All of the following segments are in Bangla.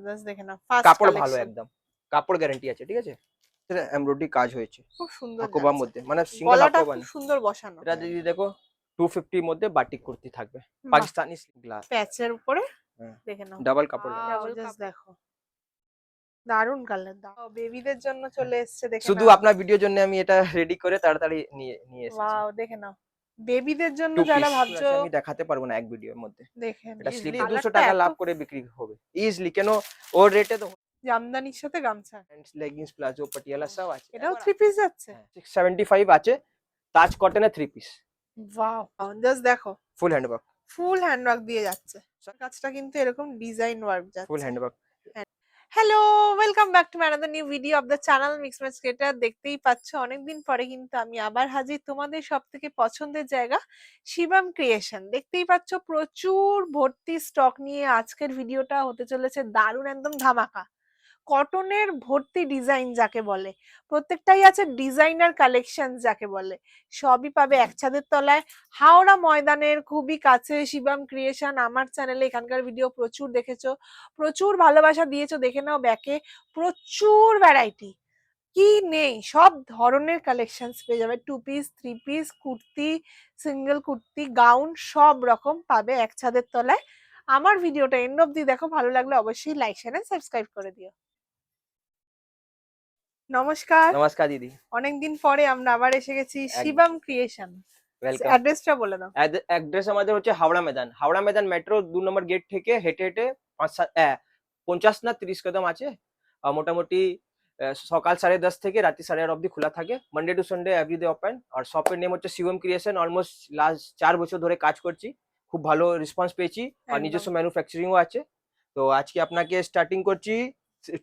জাস্ট দেখে না, ফার্স্ট কাপড় ভালো কালেকশন, একদম, কাপড় গ্যারান্টি আছে, ঠিক আছে। এটা এমব্রয়ডারি কাজ হয়েছে খুব সুন্দর হাকোবার যাচ্ছে। মধ্যে, মানে সিঙ্গেল গলাটা হাকোবা খুব না। সুন্দর বসানো। এটা যদি দেখো 250 মধ্যে বাটিক কুর্তি থাকবে, বাহ, পাকিস্তানি গ্লাস। প্যাচের উপরে হ্যাঁ, দেখে নাও, ডাবল কাপড় জাস্ট দেখো, দারুন কালার। বেবিদের জন্য চলে এসেছে, দেখে শুধু নাও। আপনার ভিডিওর জন্য আমি এটা রেডি করে তাড়াতাড়ি নিয়ে নিয়ে এসেছি। ওয়াও, দেখে নাও, বেবিদের জন্য টু যারা পিস ভাবছো, আমি দেখাতে পারবো না এক ভিডিওর মধ্যে। দেখেন এটা স্লিপ easily 200 কালারটা টাকা এত লাভ করে বিক্রি হবে ইজিলি, কেন ওর রেটে তো জামদানির সাথে গামছা। লেগিংস প্লাজো পাটিয়ালা সব আছে। এটাও 3 পিস যাচ্ছে। 675 আছে, তাজ কটনের 3 পিস, ওয়াও, জাস্ট দেখো, ফুল হ্যান্ডওয়ার্ক, ফুল হ্যান্ডওয়ার্ক দিয়ে যাচ্ছে। কাজটা কিন্তু এরকম ডিজাইন ওয়ার্ক ফুল যাচ্ছে। Handwork. Hello, welcome back to another new video of the channel mix match creator. দেখতেই পাচ্ছ অনেকদিন পরে কিন্তু আমি আবার হাজির তোমাদের সবথেকে পছন্দের জায়গা শিবম ক্রিয়েশন। দেখতেই পাচ্ছ প্রচুর ভর্তি স্টক নিয়ে আজকের ভিডিওটা হতে চলেছে দারুণ, একদম ধামাকা। কটনের ভর্তি ডিজাইন যাকে বলে, প্রত্যেকটাই আছে ডিজাইনার কালেকশন যাকে বলে, সবই পাবে এক ছাদের তলায়। হাওড়া ময়দানের খুবই কাছে শিবম ক্রিয়েশন। আমার চ্যানেলে এখানকার ভিডিও প্রচুর দেখেছো, প্রচুর ভালোবাসা দিয়েছো, দেখে নাও ব্যাকে প্রচুর ভ্যারাইটি, কি নেই সব ধরনের কালেকশনস পেয়ে যাবে। 2 piece, 3 piece, kurti, single kurti, gown সব রকম পাবে এক ছাদের তলায়। আমার ভিডিওটা এন্ড অব্দি দেখো, ভালো লাগলে অবশ্যই লাইক শেয়ার এন্ড সাবস্ক্রাইব করে দিও। নমস্কার। নমস্কার দিদি, অনেকদিন পরে আমরা আবার এসে গেছি একদম। শিবম ক্রিয়েশন। ওয়েলকাম। অ্যাড্রেসটা বলে দাও। অ্যাড্রেস আমাদের হচ্ছে হাওড়া মেদান মেট্রো 2 নম্বর গেট থেকে হেঁটে হেঁটে 50 না 30 কদম আছে। মোটামুটি সকাল 10:30 থেকে রাত্রি 8:30 অবধি খোলা থাকে, Monday to Sunday everyday open. আর শপের নেম হচ্ছে শিবম ক্রিয়েশন। অলমোস্ট লাস্ট 4 বছর ধরে কাজ করছি, খুব ভালো রেসপন্স পেয়েছি, আর একদম। নিজস্ব ম্যানুফ্যাকচারিংও আছে। তো আজকে আপনাকে স্টার্টিং করছি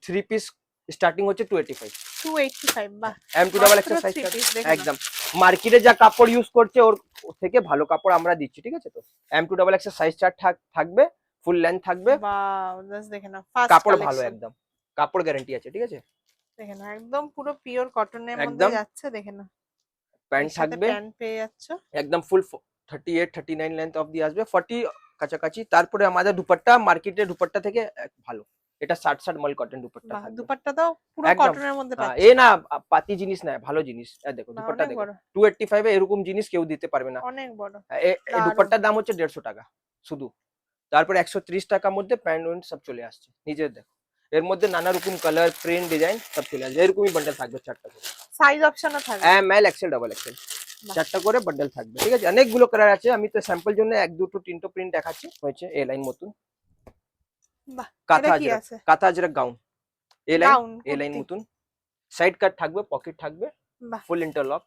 3 পিস, স্টার্টিং হচ্ছে 285। 285, বাহ, M2 ডাবল মাত্র এক্সেল সাইজ 3 পিস, দেখে নাও। একদম মার্কেটে যা কাপড় ইউজ করছে ওর থেকে ভালো কাপড় আমরা দিচ্ছি, ঠিক আছে। তো M2 double XL size chart থাকবে, ফুল লেন্থ থাকবে, বাহ, জাস্ট দেখে নাও, ফার্স্ট কাপড় ভালো কালেকশন, একদম, কাপড় গ্যারান্টি আছে, ঠিক আছে। দেখে নাও একদম পুরো পিওর কটনের মধ্যে একদম যাচ্ছে, দেখে নাও। প্যান্ট এর সাথে থাকবে, প্যান্ট পেয়ে যাচ্ছ, একদম ফুল 38 39 লেন্থ অবধি আসবে, 40 কাছাকাছি। তারপরে আমাদের দুপাট্টা মার্কেটের দুপাট্টা থেকে ভালো, এটা 60 মাল কটন দুপাট্টা বাহ, থাকবে দুপাট্টাটাও পুরো একদম। কটনের মধ্যে হ্যাঁ, পাচ্ছ। এ না পাতি জিনিস না, ভালো জিনিস। দেখো বাহ, দুপাট্টা অনেক দেখো, বড়, 285 এ এরকম জিনিস কেউ দিতে পারবে না। অনেক বড়, এই দারুণ। দুপাট্টার দাম হচ্ছে 150 টাকা শুধু। তারপরে 130 টাকার মধ্যে প্যান্ট ওয়ান্ট সব চলে আসছে, নিজের দেখো। এর মধ্যে নানা রকম কালার, প্রিন্ট, ডিজাইন সব চলে আসবে। এরকমই বান্ডেল থাকবে 4টা করে, সাইজ অপশনও থাকবে, ML XL ডাবল এক্সেল, বাহ। 4টা করে বান্ডেল থাকবে, ঠিক আছে। অনেকগুলো কালার আছে, আমি তো স্যাম্পল জন্য 1 2 3 প্রিন্ট দেখাচ্ছি। হয়েছে এ লাইন মতন, বাহ, কাঁথা এটা কি আজরাক, আছে? কাঁথা আজরাক গাউন, এ লাইন, গাউন এ লাইন কুর্তি, মতন। সাইড কাট থাকবে, পকেট থাকবে, বাহ, ফুল ইন্টারলক,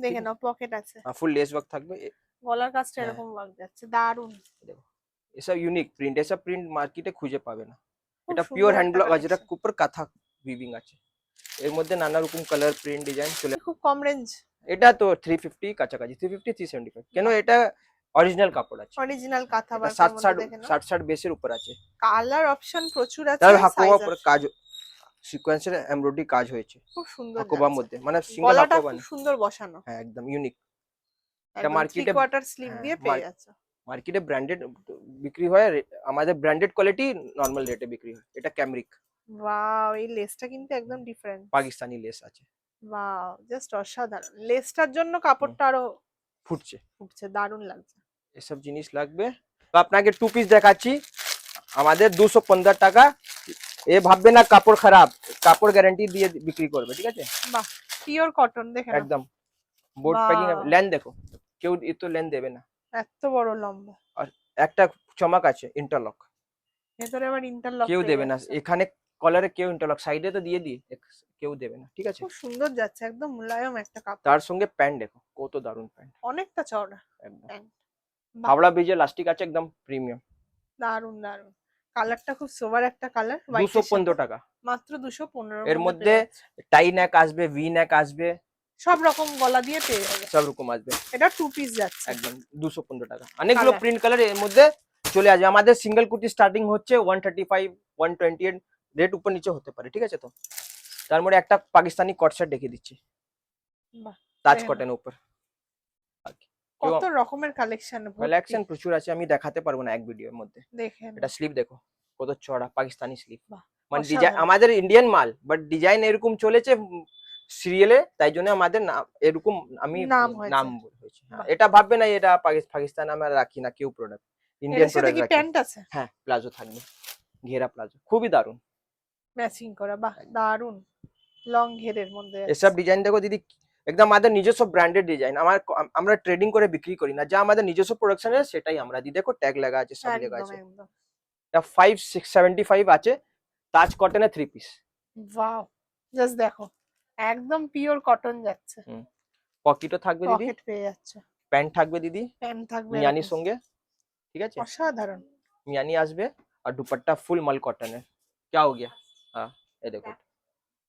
দেখে নাও পকেট আছে, ফুল লেস ওয়ার্ক থাকবে। গলার কাজটা হ্যাঁ, এরকম ওয়ার্ক যাচ্ছে, দারুণ, দেখো এসব ইউনিক প্রিন্ট, এসব প্রিন্ট মার্কেটে খুঁজে পাবে না। খুব এটা পিওর সুন্দর হ্যান্ড একটা ব্লক কালেকশন। আজরাক উপর কাঁথা উইভিং আছে। এর মধ্যে নানা রকম কালার, প্রিন্ট, ডিজাইন চলে। খুব কম রেঞ্জ, এটা তো 350 কাছাকাছি, 350 375, কেন বাহ, এটা অরিজিনাল কাপড় আছে। অরিজিনাল কাঁথা এটা ওয়ার্কের মধ্যে, 60 দেখে নাও 60 বেসের উপর আছে। কালার অপশন প্রচুর আছে, তারপরে হাকোবা সাইজ উপর অপশন কাজ, সিকোয়েন্সের এমব্রয়ডারি কাজ হয়েছে খুব সুন্দর হাকোবার যাচ্ছে, মধ্যে, মানে সিঙ্গেল গলাটা হাকোবা খুব না। সুন্দর বসানো, হ্যাঁ, একদম ইউনিক। এটা একদম 3 মার্কেটে, কোয়ার্টার স্লিভ হ্যাঁ দিয়ে পেয়ে যাচ্ছ। মার্কেটে ব্র্যান্ডেড বিক্রি হয়, আমাদের ব্র্যান্ডেড কোয়ালিটি নরমাল রেটে বিক্রি হয়। এটা ক্যামরিক ওয়াও, এই লেসটা কিন্তু একদম ডিফারেন্ট, পাকিস্তানি লেস আছে। ওয়াও, জাস্ট অসাধারণ। লেসটার জন্য হুম, কাপড়টা আরো ফুটছে। ফুটছে, দারুণ লাগছে। এসব জিনিস লাগবে। তো আপনাকে 2 পিস দেখাচ্ছি, আমাদের 215 টাকা। এ ভাববে না কাপড় খারাপ, কাপড় গ্যারান্টি দিয়ে বিক্রি করবে, ঠিক আছে। বাহ, পিওর কটন, দেখে নাও, একদম বোর্ড প্যাকিং, বাহ, লেন দেখো, কেউ এত লেন দেবে না। এত বড় লম্বা, আর একটা চমক আছে, ইন্টারলক ভেতরে আবার ইন্টারলক কেউ পেয়ে দেবে না যাচ্ছে, এখানে। কলারে কেউ ইন্টারলক সাইডে তো দিয়ে কেউ দেবে না, ঠিক আছে। খুব সুন্দর যাচ্ছে, একদম মুলায়ম একটা কাপড়। তার সঙ্গে প্যান্ট দেখো, কত দারুন প্যান্ট, অনেকটা চওড়া একদম প্যান্ট, বাহ, হাওড়া ব্রিজের লাস্টিক আছে, একদম প্রিমিয়াম। দারুণ দারুণ। কালারটা খুব সোবার একটা কালার, হোয়াইটের সাথে 215 টাকা। মাত্র 215 এর মধ্যে মধ্যে পেয়ে যাচ্ছে। টাই নেক আসবে, ভি নেক আসবে, সব রকম গলা দিয়ে পেয়ে যাবে। সব রকম আসবে। এটা 2 পিস যাচ্ছে, একদম 215 টাকা। অনেকগুলো কালার, প্রিন্ট কালার এর মধ্যে চলে আসবে। আমাদের সিঙ্গেল কুর্তি স্টার্টিং হচ্ছে 135 128, রেট উপর নিচে হতে পারে, ঠিক আছে। তো তার মধ্যে একটা পাকিস্তানি কট সেট দেখিয়ে দিচ্ছি, বাহ, তাজ দেখে নাও, কটন উপর। কত রকমের কালেকশন ভর্তি, কালেকশন প্রচুর আছে, আমি দেখাতে পারবো না এক ভিডিওর মধ্যে। দেখে নাও। এটা স্লিপ দেখো, কত চড়া পাকিস্তানি স্লিপ, বাহ, মানে ডিজাইন অসাধারণ। আমাদের ইন্ডিয়ান মাল, বাট ডিজাইন এরকম চলেছে সিরিয়ালে, তাই জন্য আমাদের নাম এরকম, আমি নাম হয়েছে। নাম হয়েছে। হ্যাঁ, বাহ। এটা ভাববে না এটা পাকিস্তান আমরা রাখি না কেউ প্রোডাক্ট, ইন্ডিয়ান এটার সাথে প্রোডাক্ট কি রাখি। প্যান্ট আছে? হ্যাঁ, প্লাজো থাকবে, ঘেরা প্লাজো, খুবই দারুণ। ম্যাচিং করা, বাহ দারুন। লং ঘেরের মধ্যে এসব আছে। ডিজাইন দেখো দিদি, একদম আমাদের নিজস্ব ব্র্যান্ডেড ডিজাইন, আমরা ট্রেডিং করে বিক্রি করি না, যা আমাদের নিজস্ব প্রোডাকশন আছে সেটাই আমরা দিই। দেখো ট্যাগ লাগা আছে, সব লেখা একদম আছে। একদম। এটা 5675 আছে, তাজ কটনের 3 পিস। ওয়াও, জাস্ট দেখো, একদম পিওর কটন যাচ্ছে। পকেটও থাকবে দিদি, পকেট পেয়ে যাচ্ছে, প্যান্ট থাকবে দিদি প্যান্ট থাকবে মিয়ানির এরকম। সঙ্গে, ঠিক আছে, অসাধারণ। মিয়ানি আসবে, আর দুপাট্টা ফুল মাল কটনের। क्या हो गया? हाँ, ये देखो,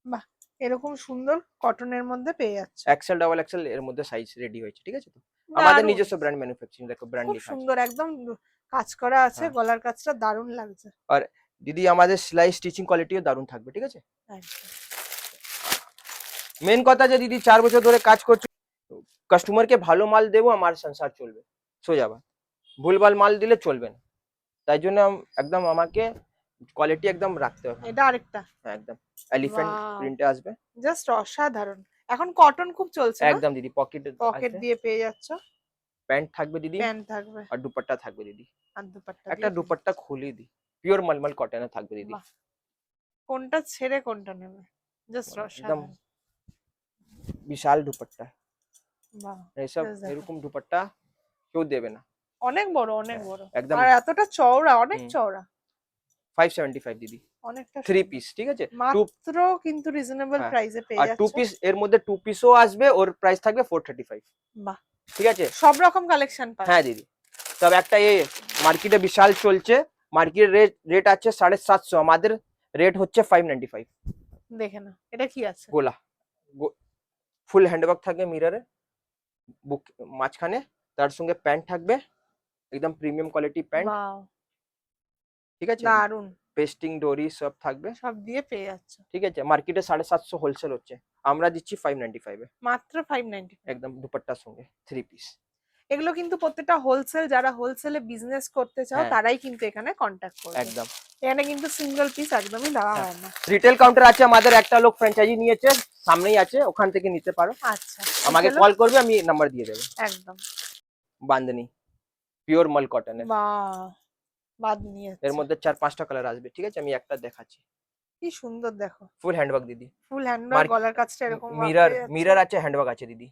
বাহ, এরকম সুন্দর কটনের মধ্যে পেয়ে যাচ্ছে। এক্সেল ডাবল এক্সেল এর মধ্যে সাইজ রেডি হয়েছে, ঠিক আছে তো। আমাদের দারুন, নিজস্ব ব্র্যান্ড ম্যানুফ্যাকচারিং, দেখো ব্র্যান্ড খুব লেখা আছে। সুন্দর একদম, কাজ করা আছে, হ্যাঁ, গলার কাজটা দারুন লাগছে। আর দিদি আমাদের সেলাই স্টিচিং কোয়ালিটিও দারুণ থাকবে, ঠিক আছে। একদম। মেন কথা যে দিদি 4 বছর ধরে কাজ করছি, কাস্টমারকে ভালো মাল দেবো, আমার সংসার চলবে সোজা বাত, ভুলভাল মাল দিলে চলবে না, তাই জন্য একদম আমাকে কোয়ালিটি একদম রাখতে হবে। এটা আরেকটা, হ্যাঁ, একদম এলিফ্যান্ট ওয়াও, প্রিন্টে আসবে, জাস্ট অসাধারণ। এখন কটন খুব চলছে না? একদম দিদি পকেট পকেট আসবে, দিয়ে পেয়ে যাচ্ছ, প্যান্ট থাকবে দিদি, প্যান্ট থাকবে, আর দুপাট্টা থাকবে দিদি। আর দুপাট্টা একটা দিয়ে পেয়ে দুপাট্টা খুলে দি, পিওর মলমল কটনে থাকবে দিদি, বাহ, কোনটা ছেড়ে কোনটা নেবে, জাস্ট একদম অসাধারণ। বিশাল দুপাট্টা, বাহ, এইসব just দেখো, এরকম দুপাট্টা কেউ দেবে না। অনেক বড়, অনেক হ্যাঁ, বড়, একদম। আর এতটা চওড়া, অনেক হুম, চওড়া, 575 দিদি, অনেকটা 3 সুন্দর। পিস, ঠিক আছে। টু, মাত্র কিন্তু রিজনেবল হ্যাঁ, প্রাইসে পেয়ে আর 2 যাচ্ছ। পিস এর মধ্যে 2 পিসও আসবে, ওর প্রাইস থাকবে 435, বাহ, ঠিক আছে। সব রকম কালেকশন পাবে। হ্যাঁ দিদি, তবে একটা মার্কেটে বিশাল চলছে, মার্কেট রেট আছে 750, আমাদের রেট হচ্ছে 595। দেখে না, এটা কি আছে? গোলা, ফুল হ্যান্ডওয়ার্ক থাকবে মিররে, বুক মাঝখানে, তার সঙ্গে প্যান্ট থাকবে, একদম প্রিমিয়াম কোয়ালিটি প্যান্ট, ওয়াও, ঠিক আছে, দারুন, পেস্টিং ডোরি সব থাকবে, সব দিয়ে পেয়ে যাচ্ছ, ঠিক আছে। মার্কেটে 750 হোলসেল হচ্ছে, আমরা দিচ্ছি 595 এ, মাত্র 595। একদম দুপাট্টার সঙ্গে 3 পিস। এগুলো কিন্তু প্রত্যেকটা হোলসেল, যারা হোলসেলে বিজনেস করতে চাও হ্যাঁ, তারাই কিন্তু এখানে কন্ট্যাক্ট করবে। একদম। এখানে কিন্তু সিঙ্গেল পিস একদমই দেওয়া হ্যাঁ, হয় না। রিটেল কাউন্টার আছে আমাদের, একটা লোক ফ্র্যাঞ্চাইজি নিয়েছে, সামনেই আছে, ওখান থেকে নিতে পারো, আচ্ছা, আমাকে চলো, কল করবে, আমি নাম্বার দিয়ে দেবো। একদম। বাঁধনি পিওর মাল কটনের, বাহ, বাদ নিয়ে এর যাচ্ছে, মধ্যে 4-5টা কালার আসবে, ঠিক আছে, আমি একটা দেখাচ্ছি। কি সুন্দর দেখো, ফুল হ্যান্ডওয়ার্ক দিদি, ফুল হ্যান্ডওয়ার্ক, গলার কাজটা এরকম ওয়ার্ক মিরর পেয়ে যাচ্ছে। মিরর আছে, হ্যান্ডওয়ার্ক আছে দিদি,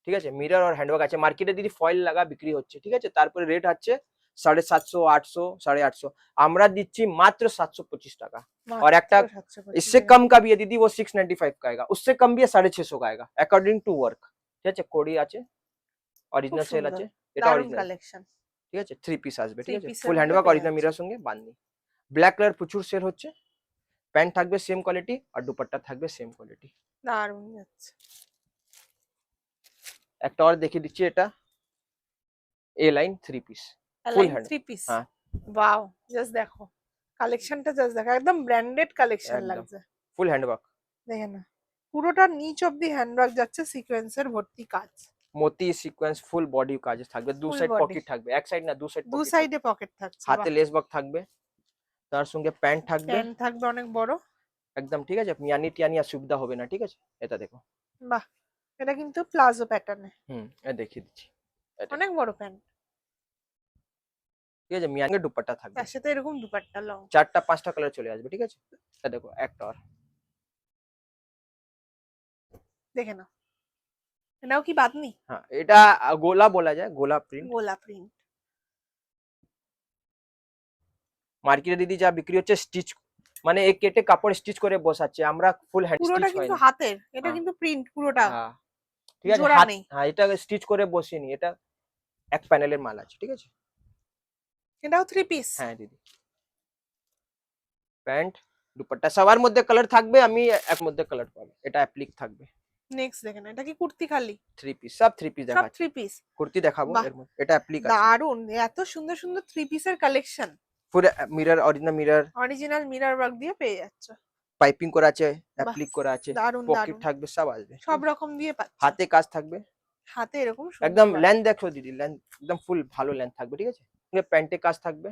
ঠিক আছে, মিরর আর হ্যান্ডওয়ার্ক আছে। মার্কেটে দিদি ফয়েল লাগা বিক্রি হচ্ছে, ঠিক আছে, তারপরে রেট আছে 750, 800, 850, আমরা দিচ্ছি মাত্র 725 টাকা। और মাত্র একটা 725 इससे টাকা। कम का भी है दीदी, वो 695 का आएगा, उससे कम भी है 650 का आएगा, अकॉर्डिंग टू वर्क, ঠিক আছে। কোডি আছে, খুব অরিজিনাল সেল সুন্দর, আছে, এটা দারুন অরিজিনাল, কালেকশন। ঠিক আছে। 3 পিস আসবে, ঠিক 3 আছে, পিসের ফুল মধ্যে হ্যান্ডওয়ার্ক পেয়ে অরিজিনাল যাচ্ছে। মিরর সঙ্গে বাঁধনি। ব্ল্যাক কালার প্রচুর সেল হচ্ছে, প্যান্ট থাকবে সেম কোয়ালিটি, আর দুপাট্টা থাকবে সেম কোয়ালিটি। দারুন যাচ্ছে। একটা আর দেখিয়ে দিচ্ছি, এটা এ লাইন 3 পিস, ফুল লাইন হ্যান্ড, 3 পিস, হ্যাঁ, ওয়াও, জাস্ট দেখো, কালেকশনটা জাস্ট দেখো, একদম ব্র্যান্ডেড কালেকশন একদম লাগছে। ফুল হ্যান্ডওয়ার্ক, দেখে না, পুরোটা নিচ অব্দি হ্যান্ডওয়ার্ক যাচ্ছে, সিকোয়েন্সের ভর্তি কাজ, মোতি সিকোয়েন্স ফুল বডি কাজ থাকবে, দু ফুল সাইড বডি, পকেট থাকবে, এক সাইড না, দু সাইড দু পকেট থাকবে, সাইডে পকেট থাকছে, হাতে বাহ। লেস ওয়ার্ক থাকবে, তার সঙ্গে প্যান্ট থাকবে, প্যান্ট থাকবে অনেক বড়, একদম, ঠিক আছে, মিয়ানি টিয়ানি আর সুবিধা হবে না, ঠিক আছে। এটা দেখো, বাহ, এটা কিন্তু প্লাজো প্যাটার্নে, এ দেখিয়ে দিচ্ছি, এটা অনেক বড় প্যান্ট, ঠিক আছে, মিয়ানি দুপাট্টা থাকবে, তার সাথে এরকম দুপাট্টা লং। 4টা 5টা কালার চলে আসবে, ঠিক আছে। এটা দেখো একটা আর, দেখে নাও, এটাও কি বাদনি? হ্যাঁ, এটা গোলা বলা যায়, গোলা প্রিন্ট। গোলা প্রিন্ট, মার্কেটে দিদি যা বিক্রি হচ্ছে স্টিচ, মানে এক কেটে কাপড় স্টিচ করে বসাচ্ছে, আমরা ফুল হ্যান্ড পুরোটা স্টিচ হয় কিন্তু না। হাতের, এটা হ্যাঁ, কিন্তু প্রিন্ট পুরোটা, হ্যাঁ, ঠিক আছে, জোড়া হাত, নেই। হ্যাঁ, এটা স্টিচ করে বসিয়ে নি, এটা এক প্যানেলের মাল আছে, ঠিক আছে। এটাও 3 পিস, হ্যাঁ দিদি, প্যান্ট দুপাট্টা সবার মধ্যে কালার থাকবে, আমি এক মধ্যে কালার পাবো, এটা অ্যাপ্লিক থাকবে। নেক্সট দেখেন, এটা কি কুর্তি খালি? 3 পিস, সব 3 পিস সব দেখাচ্ছি, 3 পিস, কুর্তি দেখাবো বাহ, এর মধ্যে, এটা অ্যাপ্লিক আছে, দারুন, এত সুন্দর সুন্দর 3 পিসের কালেকশন, পুরো mirror, original mirror, original mirror work দিয়ে পেয়ে যাচ্ছ, পাইপিং করা আছে, বাহ, অ্যাপ্লিক করা আছে, দারুন পকেট দারুন, থাকবে, সব আসবে, সব রকম দিয়ে পাচ্ছ, হাতে কাজ থাকবে, হাতে এরকম একদম সুন্দর লেন্থ দেখো দিদি, লেন্থ একদম ফুল ভালো লেন্থ থাকবে, ঠিক আছে। প্যান্টে কাজ থাকবে,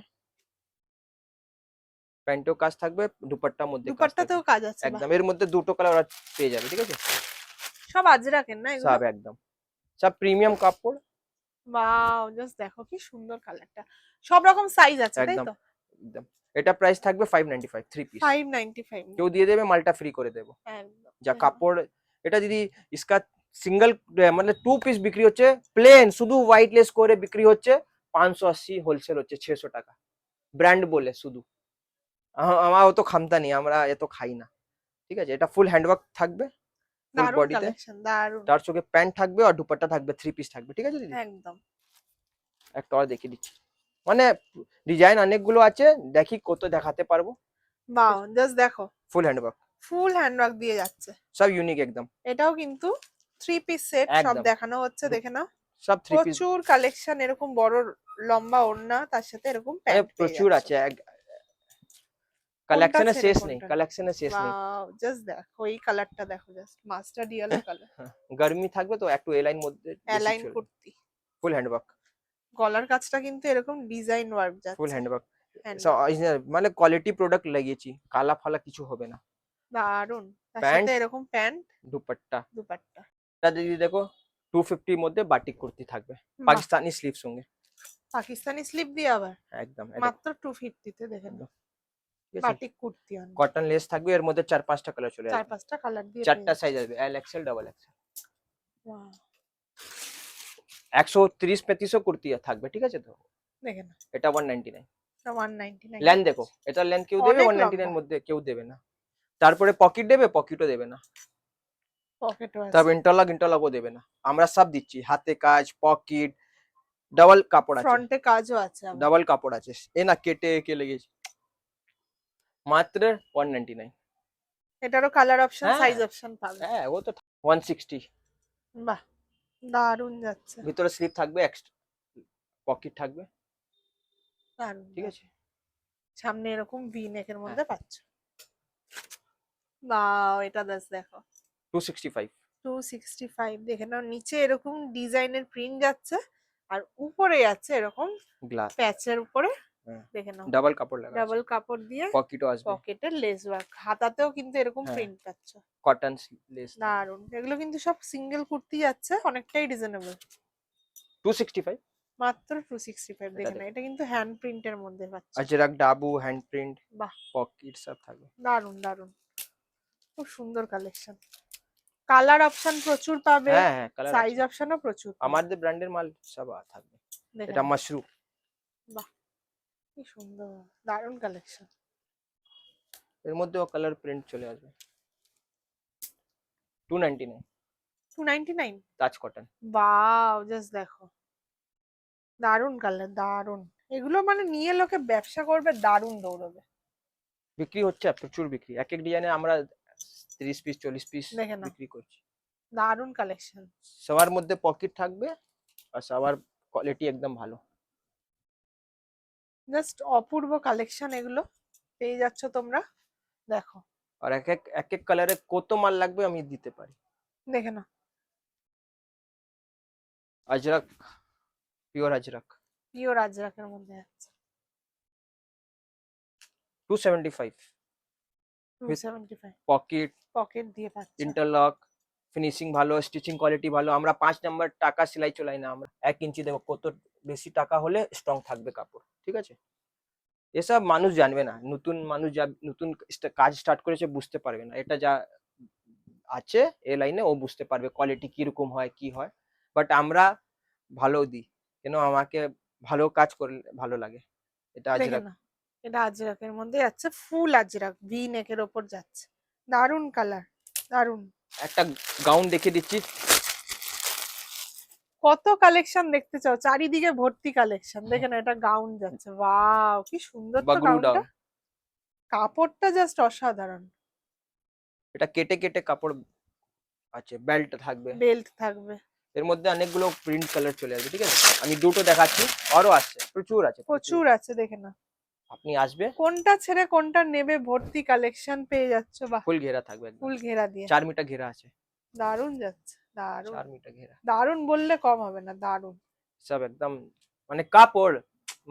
প্যান্টেও কাজ থাকবে, দুপাট্টার মধ্যে কাজ থাকবে দুপাট্টাতেও কাজ আছে, বাহ। একদম। এর মধ্যে দুটো কালার ওরা পেয়ে যাবে, ঠিক আছে? সব আজরাকের না এগুলো? সব একদম, সব প্রিমিয়াম কাপড় ওয়াও, জাস্ট দেখো কি সুন্দর কালারটা। সব রকম সাইজ আছে তাই একদম তো? একদম। এটা প্রাইস থাকবে 595 3 পিস। 595 কেউ দিয়ে দেবে, মালটা ফ্রি করে দেবো। একদম। যা দেখো। কাপড়, এটা যদি ইসকা সিঙ্গেল মানে 2 পিস বিক্রি হচ্ছে প্লেন, শুধু হোয়াইট লেস করে বিক্রি হচ্ছে 580, হোলসেল হচ্ছে 600 টাকা, ব্র্যান্ড বলে শুধু। আমার অত ক্ষমতা নেই, আমরা এত খাই না, ঠিক আছে? এটা ফুল হ্যান্ডওয়ার্ক থাকবে, ফুল দারুন বডিতে। কালেকশন, দারুন। তার সঙ্গে প্যান্ট থাকবে আর দুপাট্টা থাকবে, 3 পিস থাকবে, ঠিক আছে দিদি? একদম। একটা আর দেখিয়ে দিচ্ছি, মানে ডিজাইন অনেকগুলো আছে, দেখি কত দেখাতে পারবো। বাও, জাস্ট দেখো, ফুল হ্যান্ডওয়ার্ক, ফুল হ্যান্ডওয়ার্ক দিয়ে যাচ্ছে। সব ইউনিক একদম। এটাও কিন্তু 3 পিস সেট সব একদম দেখানো হচ্ছে, দেখে নাও। সব 3 পিস, প্রচুর কালেকশন, এরকম বড় লম্বা ওড়না, তার সাথে এরকম প্যান্ট পেয়ে প্রচুর যাচ্ছ। আছে। কোনটা কালেকশনের ছেড়ে শেষ নেই, কোনটা? কালেকশনের শেষ নেই। ওয়াও, জাস্ট দেখো এই কালারটা, দেখো জাস্ট মাস্টার্ড ইয়েলো কালার। গরমি থাকবে তো একটু এ লাইন মধ্যে বেশি অ্যালাইন চলবে। কুর্তি। ফুল হ্যান্ডওয়ার্ক, গলার কাজটা কিন্তু এরকম ডিজাইন ওয়ার্ক ফুল যাচ্ছে। হ্যান্ডওয়ার্ক, সব হ্যান্ডওয়ার্ক, অরিজিনাল, মানে কোয়ালিটি প্রোডাক্ট লাগিয়েছি, কালা ফালা কিছু হবে না। দারুন। তার সাথে প্যান্ট, এরকম প্যান্ট, দুপাট্টা। দুপাট্টা। এটা যদি দেখো 250 এর মধ্যে বাটিক কুর্তি থাকবে, বাহ, পাকিস্তানি স্লিভ সঙ্গে। পাকিস্তানি স্লিপ দিয়ে আবার একদম এটা মাত্র 250 তে, দেখেন। একদম, ঠিক আছে? Batik kurti on, cotton less থাকবে, এর মধ্যে 4-5টা কালার চলে চার আসবে, পাঁচটা কালার দিয়ে পেয়ে 4টা যাচ্ছে। সাইজ আসবে, L XL double XL. Wow, 130-35 kurti থাকবে, ঠিক আছে তো? দেখেন এটা 199। 199। লেন্থ দেখো, এটা লেন্থ কেউ দেবে অনেক 199 লম্বা। এর মধ্যে? কেউ দেবে না। তারপরে পকেট দেবে? পকেটও দেবে না। পকেটও তারপর আছে। ইন্টারলকও দেবে না। আমরা সব দিচ্ছি, হাতে কাজ, পকেট, ডাবল কাপড় আছে, ফ্রন্টে কাজও আছে আবার। ডাবল কাপড় আছে, এ না কেটে কে লেগেছে। মাত্র 199। এটারও কালার অপশন, হ্যাঁ সাইজ অপশন পাবে। হ্যাঁ, ও তো 160। বাহ, দারুন যাচ্ছে, ভিতরে স্লিপ থাকবে, এক্সট্রা পকেট থাকবে, দারুন ঠিক দারুন। আছে? সামনে এরকম ভি নেকের হ্যাঁ, মধ্যে পাচ্ছ। বাও, এটা দেখো 265। 265, দেখে নাও। নিচে এরকম ডিজাইনের প্রিন্ট যাচ্ছে, আর উপরে আছে এরকম গ্লাস, প্যাচের উপরে, হ্যাঁ, দেখে নাও। ডাবল কাপড় লাগা আছে, ডাবল কাপড় দিয়ে পকেটও আসবে। পকেটের লেস ওয়ার্ক, হাতাতেও কিন্তু এরকম হ্যাঁ, প্রিন্ট পাচ্ছ। Cotton less. দারুন, এগুলো কিন্তু সব সিঙ্গেল কুর্তি যাচ্ছে, অনেকটাই রিজনেবল। 265। মাত্র 265, এটা দেখে না। দেখো, এটা কিন্তু হ্যান্ড প্রিন্টের মধ্যে পাচ্ছ। আজরাক, ডাবু, হ্যান্ড প্রিন্ট, বাহ, পকেট সব থাকবে। দারুন দারুন, খুব সুন্দর কালেকশন। কালার অপশন প্রচুর পাবে, হ্যাঁ হ্যাঁ, কালার সাইজ আছে, অপশনও প্রচুর পাবে। আমাদের ব্র্যান্ডের মাল সব থাকবে। দেখে এটা নাও। মাশরুম, বাহ, কি সুন্দর, দারুন কালেকশন। এর মধ্যেও কালার প্রিন্ট চলে আসবে। 299, 299। তাজ কটন। বাও, জাস্ট দেখো, দারুন কালার, দারুন। এগুলো মানে নিয়ে লোকে ব্যবসা করবে, দারুন দৌড়বে। বিক্রি হচ্ছে, প্রচুর বিক্রি, এক এক ডিজাইনে আমরা 30 পিস 40 পিস দেখে নাও, বিক্রি করছি। দারুন কালেকশন। সবার মধ্যে পকেট থাকবে, আর সবার কোয়ালিটি একদম ভালো। জাস্ট অপূর্ব কালেকশন, এগুলো পেয়ে যাচ্ছ তোমরা, দেখো। আর এক এক কালারে কত মাল লাগবে আমি দিতে পারি। দেখে নাও, আজরাক, পিওর আজরাক, পিওর আজরাকের মধ্যে আছে। 275। 275, পকেট, পকেট দিয়ে পাচ্ছ। ইন্টারলক, ফিনিশিং ভালো, স্টিচিং কোয়ালিটি ভালো। আমরা 5 নাম্বার টাকা সেলাই চলাই না, আমরা 1 ইঞ্চি দেবো, কত বেশি টাকা হলে স্ট্রং থাকবে কাপড়, ঠিক আছে? এসব মানুষ জানবে না, নতুন মানুষ যা নতুন কাজ স্টার্ট করেছে বুঝতে পারবে না। এটা যা আছে এ লাইনে ও বুঝতে পারবে কোয়ালিটি কিরকম হয় কি হয়। বাট আমরা ভালো দিই, কেন আমাকে ভালো কাজ করলে ভালো লাগে। এটা দেখে আজরাক। নাও, এটা আজরাকের মধ্যে যাচ্ছে, ফুল আজরাক, ভি নেকের ওপর যাচ্ছে। দারুন কালার, দারুন। একটা গাউন দেখে দিচ্ছি, কত কালেকশন দেখতে চাও, চারিদিকে ভর্তি কালেকশন। দেখে না, এটা গাউন যাচ্ছে, ওয়াও কি সুন্দর তো বাগরু গাউনটা। ডাউন। কাপড়টা জাস্ট অসাধারণ। এটা কেটে কেটে কাপড় আছে, বেল্ট থাকবে, বেল্ট থাকবে, এর মধ্যে অনেকগুলো প্রিন্ট কালার চলে আসবে, ঠিক আছে? আমি দুটো দেখাচ্ছি, আরো আসছে, প্রচুর আছে, প্রচুর। প্রচুর আছে। দেখে না, আপনি আসবে, কোনটা ছেড়ে কোনটা নেবে, ভর্তি কালেকশন পেয়ে যাচ্ছ। বাহ, ফুল ঘেরা থাকবে একদম, ফুল ঘেরা দিয়ে 4 মিটার ঘেরা আছে, দারুন যাচ্ছে, দারুন। 4 মিটার ঘেরা, দারুন বললে কম হবে না, দারুন। সব একদম মানে কাপড়,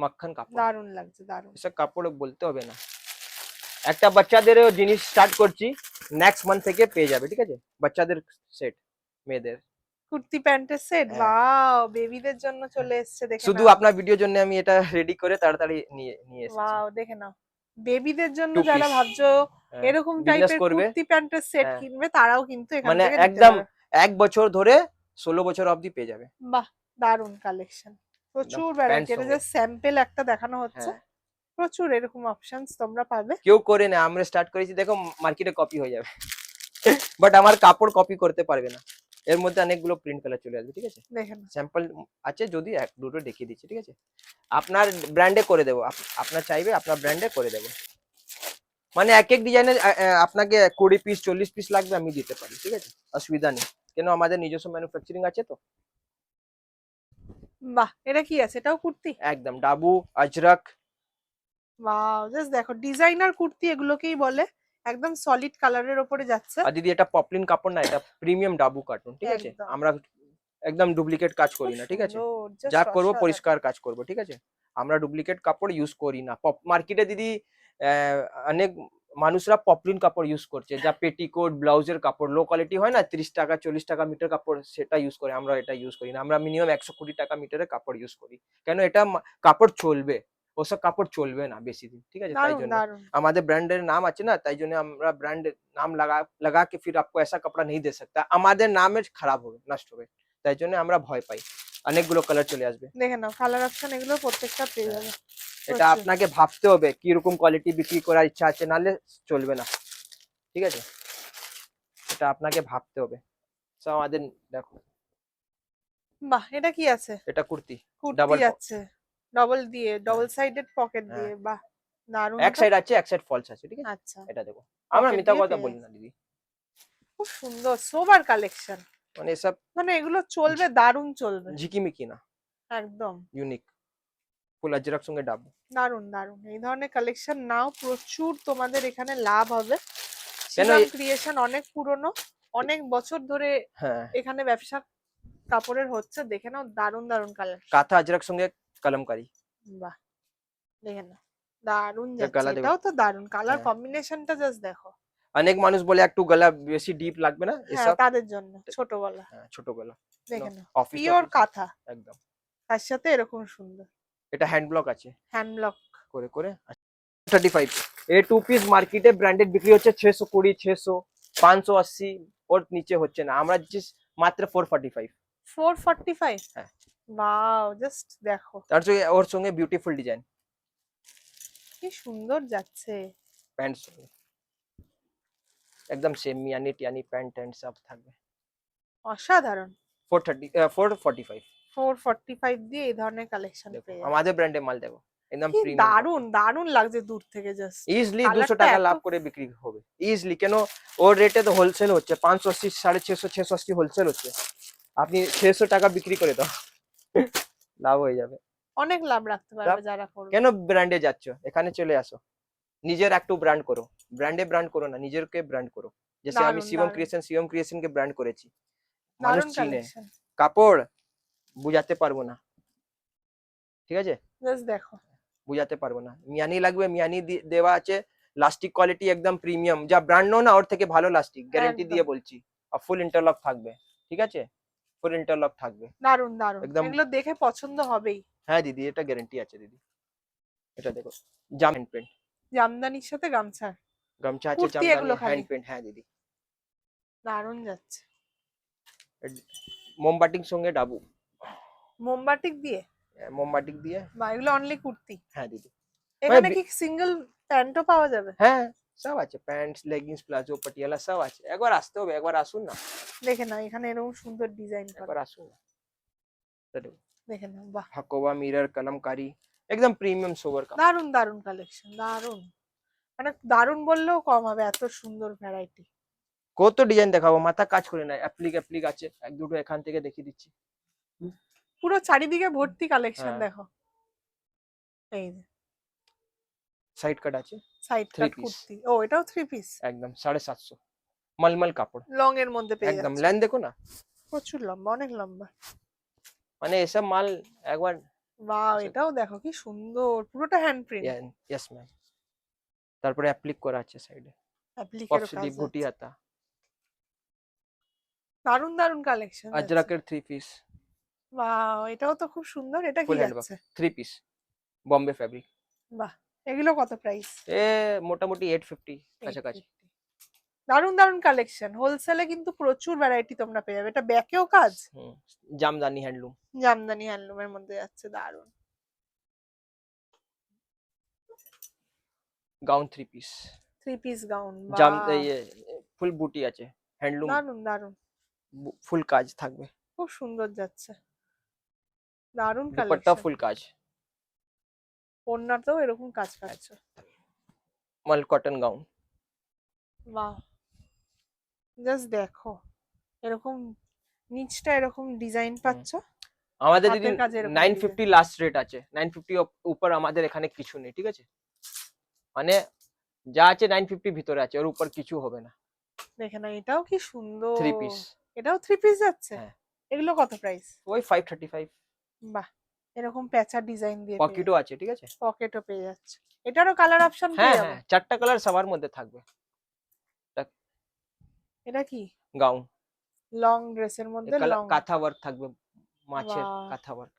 মাখন কাপড়, দারুন লাগছে, দারুন। এসব কাপড় বলতে হবে না। একটা বাচ্চাদেরও জিনিস স্টার্ট করছি, নেক্সট মান্থ থেকে পেয়ে যাবে, ঠিক আছে? বাচ্চাদের সেট, মেয়েদের। কুর্তি প্যান্টের সেট, হ্যাঁ, ওয়াও, বেবিদের জন্য চলে এসেছে, দেখে শুধু নাও। আপনার ভিডিওর জন্য আমি এটা রেডি করে তাড়াতাড়ি নিয়ে নিয়ে এসেছি। ওয়াও, দেখে নাও। বেবিদের জন্য টু যারা পিস, ভাবছো হ্যাঁ, এরকম বিজনেস টাইপের করবে, কুর্তি প্যান্টের সেট হ্যাঁ, কিনবে, তারাও কিন্তু এখান মানে থেকে নিতে একদম পারো। 1 বছর ধরে 16 বছর অবধি পেয়ে যাবে। বাহ, দারুন কালেকশন। একদম প্রচুর প্যান্ট ভ্যারাইটি, এটা সঙ্গে, যে স্যাম্পল একটা দেখানো হচ্ছে, হ্যাঁ। প্রচুর এরকম অপশনস তোমরা পাবে। কেউ করে না, আমরা স্টার্ট করেছি, দেখো মার্কেটে কপি হয়ে যাবে। বাট আমার কাপড় কপি করতে পারবে না, এর মধ্যে অনেকগুলো প্রিন্ট কালার চলে আসবে, ঠিক আছে? দেখে নাও। স্যাম্পল আছে, যদি এক দুটো দেখিয়ে দিচ্ছি, ঠিক আছে? আপনার ব্র্যান্ডে করে দেবো, আপনার চাইবে আপনার ব্র্যান্ডে করে দেবো। মানে এক এক ডিজাইনের আপনাকে 20 পিস 40 পিস লাগবে, আমি দিতে পারি, ঠিক আছে? অসুবিধা নেই, কেন আমাদের নিজস্ব ম্যানুফ্যাকচারিং আছে তো। বাহ, এটা কি আছে? এটাও কুর্তি? একদম ডাবু, আজরক। ওয়াও, জাস্ট দেখো, ডিজাইনার কুর্তি এগুলোকেই বলে। একদম সলিড কালারের ওপরে যাচ্ছে। আর দিদি এটা পপলিন কাপড় না, এটা প্রিমিয়াম ডাবু কার্টুন, ঠিক আছে? একদম আমরা একদম ডুপ্লিকেট কাজ খুব করি না, ঠিক আছে? সুন্দর, যা জাস্ট করব অসাধারণ। পরিষ্কার কাজ করব, ঠিক আছে? আমরা ডুপ্লিকেট কাপড় ইউজ করি না। মার্কেটে দিদি আহ, অনেক মানুষরা পপলিন কাপড় ইউজ করছে, যা পেটিকোট ব্লাউজের কাপড় লো কোয়ালিটি হয় না, 30 টাকা 40 টাকা মিটার কাপড়, সেটা ইউজ করে। আমরা এটা ইউজ করি না, আমরা মিনিমাম 120 টাকা মিটারের কাপড় ইউজ করি। কেন? এটা কাপড় চলবে, ওসব কাপড় চলবে না বেশি দিন, ঠিক আছে? তাই দারুন জন্য দারুন। আমাদের ব্র্যান্ডের নাম আছে না, তাই জন্য আমরা ব্র্যান্ডের নাম লাগা के फिर आपको ऐसा कपड़ा नहीं दे सकता, আমাদের নামের খারাপ হবে, নষ্ট হবে। তাই জন্য আমরা ভয় পাই। অনেকগুলো কালার চলে আসবে। দেখে নাও, কালার অপশন এগুলো প্রত্যেকটা পেয়ে হ্যাঁ, যাবে। এটা প্রচুর। আপনাকে ভাবতে হবে কিরকম কোয়ালিটি বিক্রি করার ইচ্ছা আছে, নাহলে চলবে না, ঠিক আছে? এটা আপনাকে ভাবতে হবে। সব আমাদের, দেখো বাহ, এটা কি আছে? এটা কুর্তি, কুর্তি ডাবল, যাচ্ছে ডবল দিয়ে, হ্যাঁ, ডবল সাইডেড পকেট হ্যাঁ, দিয়ে, বাহ, দারুন এক তো। সাইড আছে এক সাইড ফলস আছে, ঠিক আছে? আচ্ছা, এটা দেখো, আমরা পকেট মিথ্যা দিয়ে কথা পেয়ে বলি যাচ্ছে। না দিদি, খুব সুন্দর সোবার কালেকশন। মানে এসব মানে এগুলো চলবে, দারুন চলবে। ঝিকিমিকি না, একদম ইউনিক, ফুল আজরাক সঙ্গে ডাবু। দারুন দারুন। এই ধরনের কালেকশন নাও, প্রচুর তোমাদের এখানে লাভ হবে। কেন শিবাম ক্রিয়েশন অনেক পুরনো, অনেক বছর ধরে হ্যাঁ, এখানে ব্যবসা কাপড়ের হচ্ছে। দেখে নাও, দারুন দারুন কালেকশন। কাঁথা আজরাক সঙ্গে কলমকারি। বাহ, দেখে নাও, দারুন এটা যাচ্ছে। গলা দেখো, এটাও তো দারুন, কালার হ্যাঁ, কম্বিনেশনটা জাস্ট দেখো। অনেক মানুষ বলে একটু গলা বেশি ডিপ লাগবে না, হ্যাঁ, এসব তাদের জন্য ছোট গলা। হ্যাঁ, ছোট গলা, দেখে নাও, অফিস পিওর অফিস, কাঁথা, একদম। তার সাথে এরকম সুন্দর এটা হ্যান্ড ব্লক আছে হ্যান্ড ব্লক। করে করে। 35, এই 2 পিস মার্কেটে ব্র্যান্ডেড বিক্রি হচ্ছে 620 600 580, ওর নিচে হচ্ছে না, আমরা দিচ্ছি মাত্র 445। 445। হ্যাঁ, ওয়াও, জাস্ট দেখো তার সঙ্গে ওর সঙ্গে বিউটিফুল ডিজাইন কি সুন্দর যাচ্ছে। প্যান্ট সঙ্গে, একদম সেম মিয়ানি টিয়ানি প্যান্ট ট্যান্ট সব থাকবে। অসাধারণ। 445। 445 দিয়ে এই ধরনের কালেকশন দেখো পেয়ে যাবে। আমাদের ব্র্যান্ডে মাল, দেখো একদম কি প্রিমিয়াম দারুন কাপড়, দারুন লাগছে দূর থেকে, জাস্ট ইজিলি 200 কালারটা টাকা এত। লাভ করে বিক্রি হবে ইজিলি। কেন? ওর রেটে তো হোলসেল হচ্ছে 580 650 680 হোলসেল হচ্ছে, আপনি 600 টাকা বিক্রি করে দাও, লাভ হয়ে যাবে। অনেক লাভ রাখতে পারবে লাভ, যারা করবে। কেন ব্র্যান্ডে যাচ্ছ? এখানে চলে আসো, নিজের একটু ব্র্যান্ড করো, ব্র্যান্ডে ব্র্যান্ড করো না, নিজেরকে ব্র্যান্ড করো। जैसे আমি দারুন দারুন শিবম ক্রিয়েশন কে ব্র্যান্ড করেছি, মানুষ দারুন চিনে, কালেকশন। কাপড় বুঝাতে পারবো না, ঠিক আছে? জাস্ট দেখো। বুঝাতে পারবো না, মিয়ানি লাগবে, মিয়ানি দেওয়া আছে, লাস্টিক কোয়ালিটি একদম প্রিমিয়াম, যা ব্র্যান্ড নো না ওর থেকে ভালো লাস্টিক, গ্যারান্টি একদম দিয়ে বলছি। আর ফুল ইন্টারলক থাকবে, ঠিক আছে? ফুল ইন্টারলক থাকবে দারুন দারুন, একদম। এগুলো দেখে পছন্দ হবেই। হ্যাঁ দিদি, এটা গ্যারান্টি আছে দিদি। এটা দেখো, জাম হ্যান্ড প্রিন্ট, জামদানির সাথে গামছা, গামছা আছে, কুর্তি জামদানি এগুলো খালি হ্যান্ড প্রিন্ট, হ্যাঁ দিদি। দারুন যাচ্ছে। মোমবাটিক সঙ্গে ডাবু, মোমবাটিক দিয়ে, মোমবাটিক দিয়ে, বা এগুলো অনলি কুর্তি? হ্যাঁ দিদি। মানে এখানে কি সিঙ্গেল প্যান্টও পাওয়া যাবে? হ্যাঁ, সব আছে, প্যান্ট লেগিংস প্লাজো পাটিয়ালা সব আছে, একবার আসতে হবে, একবার আসুন না, দেখে না, এখানে এরকম সুন্দর ডিজাইন করা। একবার আসুন না। এটা দেখো, দেখে না, বাহ, হাকোবা মিরর কলমকারি, একদম প্রিমিয়াম সোবার কাপড়। দারুন দারুন কালেকশন, দারুন। মানে দারুন বললেও কম হবে, এত সুন্দর ভ্যারাইটি। কত ডিজাইন দেখাবো, মাথা কাজ করে না, অ্যাপ্লিক অ্যাপ্লিক আছে, এক দুটো এখান থেকে দেখিয়ে দিচ্ছি। পুরো চারিদিকে ভর্তি কালেকশন হ্যাঁ, দেখো। এই যে সাইড কাট আছে, সাইড 3 কাট পিস, কুর্তি, ও এটাও 3 পিস। একদম 750, মলমল কাপড়, লং এর মধ্যে পেয়ে একদম যাচ্ছে। লাইন দেখো না, প্রচুর লম্বা, অনেক লম্বা। মানে এসব মাল একবার। বাহ, এটাও দেখো কি সুন্দর, পুরোটা হ্যান্ড প্রিন্ট। ইয়েস ম্যাম, তারপরে অ্যাপ্লিক করা আছে সাইডে, অ্যাপ্লিকেরও পফ কাজ স্লিভ ঘটি আছে। হাতা, দারুন দারুন কালেকশন যাচ্ছে। আজরাকের 3 পিস, ওয়াও, এটাও তো খুব সুন্দর। এটা কি ফুল হ্যান্ড ওয়ার্ক যাচ্ছে? 3 পিস, বম্বে ফ্যাব্রিক। বাহ, এগুলো কত প্রাইস? এ মোটামুটি 850 কাছাকাছি। 850। দারুন দারুন কালেকশন, হোলসেলে কিন্তু প্রচুর ভ্যারাইটি তোমরা পেয়ে যাবে। এটা ব্যাকেও কাজ, হুম, জামদানি হ্যান্ডলুম, জামদানি হ্যান্ডলুমের মধ্যে যাচ্ছে। দারুন। গাউন 3 পিস, 3 পিস গাউন, জাম বাহ, ফুল বুটি আছে, হ্যান্ডলুম দারুন দারুন, ফুল কাজ থাকবে, খুব সুন্দর যাচ্ছে। দারুন দুপাট্টা কালেকশন। ফুল কাজ, ওড়নাতেও এরকম কাজ পাচ্ছ। মাল কটন গাউন। বাহ, জাস্ট দেখো, এরকম নিচটা এরকম ডিজাইন পাচ্ছ, আমাদের দিদি হাতের কাজে এরকম ডিজাইন। 950 লাস্ট রেট আছে, 950 উপর আমাদের এখানে কিছু নেই, ঠিক আছে? মানে যা আছে 950 ভিতরে আছে, ওর উপর কিছু হবে না। দেখে না, এটাও কি সুন্দর। 3 পিস, এটাও 3 পিস যাচ্ছে। হ্যাঁ, এগুলো কত প্রাইস? ওই 535। বাহ, এরকম প্যাচা ডিজাইন দিয়ে পকেটও আছে, ঠিক আছে? পকেটও পেয়ে যাচ্ছে। এটারও কালার অপশন হ্যাঁ পেয়ে যাবো। হ্যাঁ, 4টা কালার সবার মধ্যে থাকবে। এটা কি গাউন, লং ড্রেসের মধ্যে লং, কাঁথা ওয়ার্ক থাকবে, মাছের বাহ, কাঁথা ওয়ার্ক।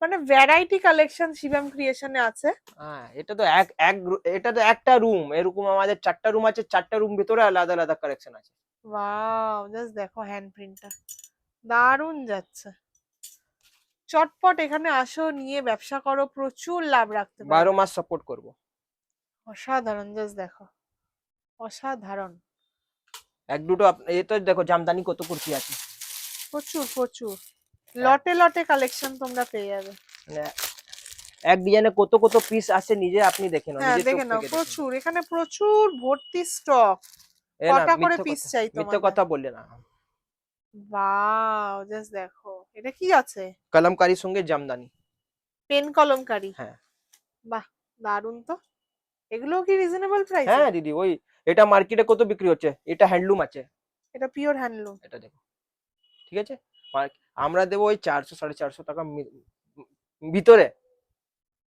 মানে ভ্যারাইটি কালেকশন শিবম ক্রিয়েশনে আছে। হ্যাঁ, এটা তো একটা রুম, এরকম আমাদের 4টা রুম আছে, 4টা রুম ভিতরে আলাদা আলাদা কালেকশন আছে। ওয়াও, জাস্ট দেখো হ্যান্ড প্রিন্টটা, দারুন যাচ্ছে। চটপট এখানে আসো, নিয়ে ব্যবসা করো, প্রচুর লাভ রাখতে 12 পারবে। মাস সাপোর্ট করব। অসাধারণ, জাস্ট দেখো, অসাধারণ। এক দুটো এটা দেখো জামদানি কত কুর্তি আছে, প্রচুর প্রচুর লটে লটে কালেকশন তোমরা পেয়ে যাবে। মানে এক ডিজাইনে কত কত পিস আছে, নিজে আপনি দেখে নাও, হ্যাঁ, নিজে চোখ দেখে নাও, থেকে দেখে নাও। প্রচুর, এখানে প্রচুর ভর্তি স্টক। এ না, কটা করে মিথ্যে পিস কথা, চাই মিথ্যে তোমাদের? কথা বললে না। ওয়াও, জাস্ট দেখো, এটা কি আছে? কলমকারীর সঙ্গে জামদানি, পেন কলমকারি। হ্যাঁ বাহ, দারুন তো। এগুলো কি রিজনেবল প্রাইসে? হ্যাঁ দিদি, ওই এটা মার্কেটে কত বিক্রি হচ্ছে, এটা হ্যান্ডলুম আছে, এটা পিওর হ্যান্ডলুম। এটা দেখো, ঠিক আছে? আমরা দেবো ওই 400 450 টাকা ভিতরে।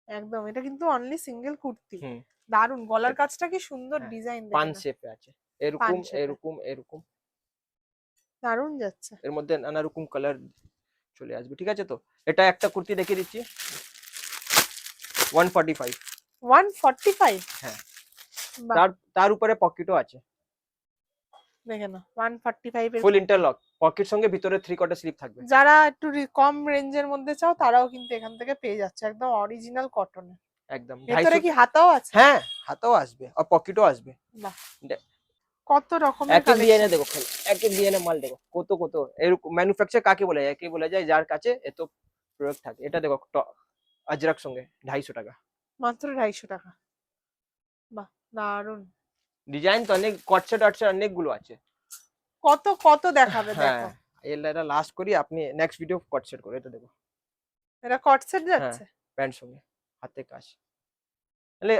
একদম, এটা কিন্তু অনলি সিঙ্গেল কুর্তি। হুম, দারুন, গলার কাজটা কি সুন্দর, হ্যাঁ, ডিজাইন পান দেখে না। শেপে আছে, এরকম পান শেপে এরকম এরকম, দারুন যাচ্ছে। এর মধ্যে নানা রকম কালার চলে আসবে, ঠিক আছে? তো এটা একটা কুর্তি দেখিয়ে দিচ্ছি, 145। 145। হ্যাঁ, বাহ, তার উপরে পকেটও আছে, দেখে না, 145 এর ফুল কুর্তি। ইন্টারলক, পকেট সঙ্গে ভিতরে 3/4 স্লিপ থাকবে। যারা একটু কম রেঞ্জের মধ্যে চাও, তারাও কিন্তু এখান থেকে পেয়ে যাচ্ছে, একদম অরিজিনাল কটনে। একদম ভেতরে 250। কি হাতাও আছে? হ্যাঁ, হাতাও আসবে আর পকেটও আসবে। বাহ, দে- কত রকমের এক এক ডিজাইনে কালেকশন। দেখো, খালি এক এক ডিজাইনে মাল দেখো, কত কত এরকম ম্যানুফ্যাকচার কাকে বলে যায়, একে বলে যায় যার কাছে এত প্রোডাক্ট থাকে। এটা দেখো আজরাক সঙ্গে 250 টাকা। মাত্র 250 টাকা। বাহ, দারুন। ডিজাইন তো অনেক, কটসেট আটসেট অনেকগুলো আছে। কত কত দেখাবে, হ্যাঁ, দেখো। এটা লাস্ট করি, আপনি নেক্সট ভিডিও কটসেট করে এটা দেখো। এটা কট সেট হ্যাঁ, যাচ্ছে। প্যান্ট সঙ্গে হাতে কাজ, তাহলে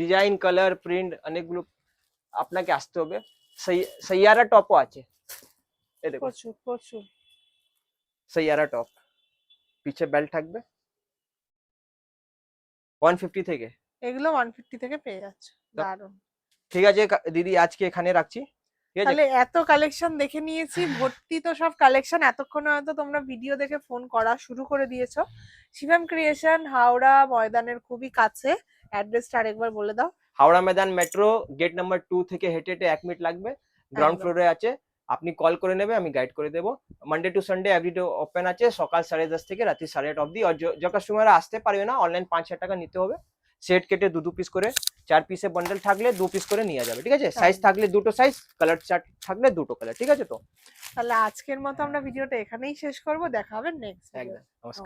ডিজাইন কালার প্রিন্ট অনেকগুলো, আপনাকে আসতে হবে। সাইয়ারা টপও আছে, এই দেখো, প্রচুর প্রচুর। সাইয়ারা টপ, পিছে বেল্ট থাকবে, 150 থেকে। এগুলো 150 থেকে পেয়ে যাচ্ছে। তো দারুন। ঠিক আছে দিদি, আজকে এখানে রাখছি, ঠিক আছে? তাহলে এত কালেকশন দেখে নিয়েছি, ভর্তি তো সব কালেকশন। এতক্ষণে হয়তো তোমরা ভিডিও দেখে ফোন করা শুরু করে দিয়েছো। শিবম ক্রিয়েশন হাওড়া ময়দানের খুবই কাছে। অ্যাড্রেসটা আরেকবার বলে দাও। Howrah Maidan metro gate number 2 থেকে হেঁটে হেঁটে 1 মিনিট লাগবে, গ্রাউন্ড একদম। ফ্লোরে আছে। আপনি কল করে নেবে, আমি গাইড করে দেবো। Monday to Sunday everyday open আছে, সকাল 10:30 থেকে রাত্রি 8:30 অবধি। আর যে কাস্টমাররা আসতে পারবে না, অনলাইন 5,000 টাকা নিতে হবে। সেট কেটে দু পিস করে, 4 পিসে বান্ডেল থাকলে 2 পিস করে নিয়ে যাবে, ঠিক আছে? সাইজ থাকলে দুটো সাইজ, কালার চার্ট থাকলে দুটো কালার, ঠিক আছে? তো তাহলে আজকের মতো আমরা ভিডিওটা এখানেই শেষ করব। দেখা হবে নেক্সট ভিডিও। একদম, নমস্কার।